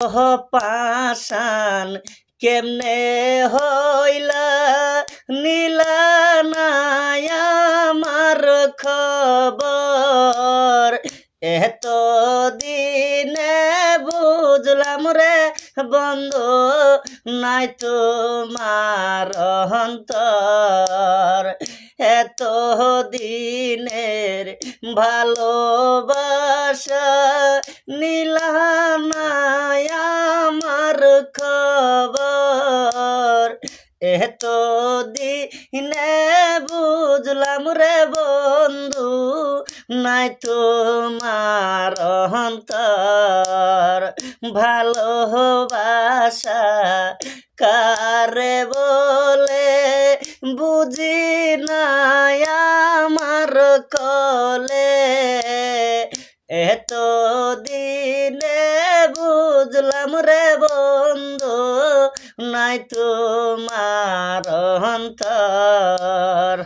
পাষাণ কেমনে হইলা নীলা নাই আমার খবর এত দিনে বুঝলাম রে বন্ধু নাই তোমার অন্তর এত দিনের ভালোবাসা নীলা নাই আমার খবর এত দিনে বুঝলাম রে বন্ধু নাই তোমার অন্তর ভালোবাসা কারে বলে বুঝি নাই আমার কলে এত দিনে বুঝলাম রে বন্ধু নাই তোমার অন্তর।